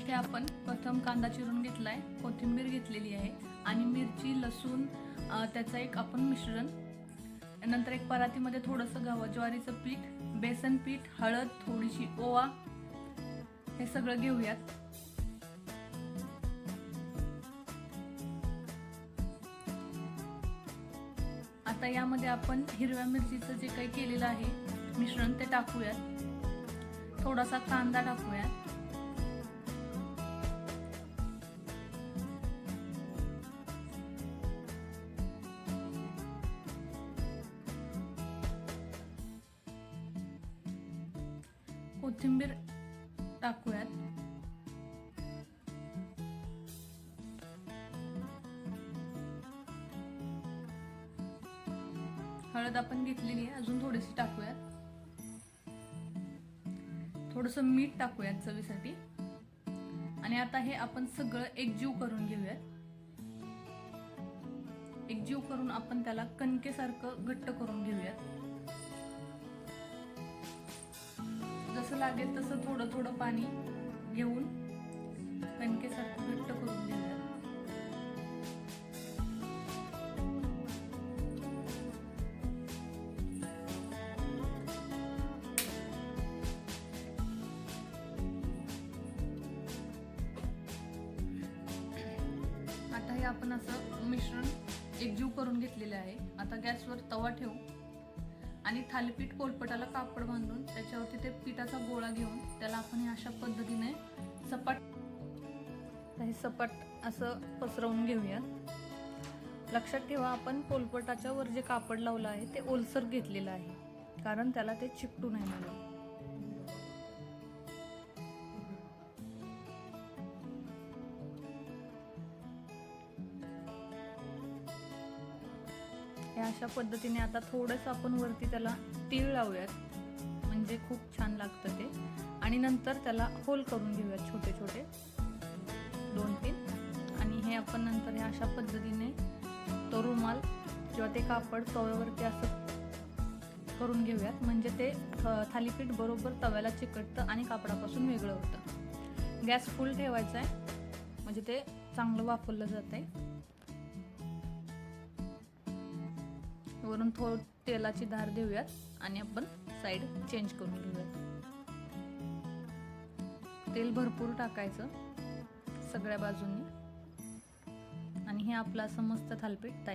यासाठी आपण प्रथम कांदा चिरून घेतलाय, कोथिंबीर घेतलेली आहे आणि मिरची, लसूण, त्याचं एक आपण मिश्रण. नंतर एक परातीमध्ये थोडंसं ज्वारीचं पीठ, बेसन पीठ, हळद, थोडीशी ओवा, हे सगळं घेऊयात. आता यामध्ये आपण हिरव्या मिरचीचं जे काही केलेलं आहे मिश्रण ते टाकूयात. थोडासा कांदा टाकूयात. कोथिंबीर टाकूयात. हळद आपण घेतलेली आहे, अजून थोडीशी टाकूयात. थोडंसं मीठ टाकूयात चवीसाठी. आणि आता हे आपण सगळं एकजीव करून घेऊयात. एकजीव करून आपण त्याला कणकेसारखं घट्ट करून घेऊयात. जसं लागेल तसं थोडं थोडं पाणी घेऊन कणकेसारखं घट्ट करून घेऊयात. आता हे आपण असं मिश्रण एकजीव करून घेतलेले आहे. आता गॅसवर तवा ठेवू आणि थालीपीठ पोलपटाला कापड बांधून त्याच्यावरती ते पिठाचा गोळा घेऊन त्याला आपण अशा पद्धतीने सपाट असं पसरवून घेऊया. लक्षात ठेवा, आपण पोलपटाच्या वर जे कापड लावलं आहे ते ओलसर घेतलेलं आहे, कारण त्याला ते चिकटू नये म्हणून. अशा पद्धतीने आता थोडंसं आपण वरती त्याला तीळ लावूयात, म्हणजे खूप छान लागतं ते. आणि नंतर त्याला होल करून घेऊयात छोटे छोटे 2-3. आणि हे आपण नंतर हे अशा पद्धतीने तो रुमाल किंवा ते कापड तव्यावरती असं करून घेऊयात, म्हणजे ते थालीपीठ बरोबर तव्याला चिकटतं आणि कापडापासून वेगळं होतं. गॅस फुल ठेवायचा आहे, म्हणजे ते चांगलं वाफवलं जात आहे. वरून थोडं तेलाची धार देऊयात आणि आपण साईड चेंज करून घेऊयात. तेल भरपूर टाकायचं सगळ्या बाजूंनी. आणि हे आपलं असं मस्त थालीपीठ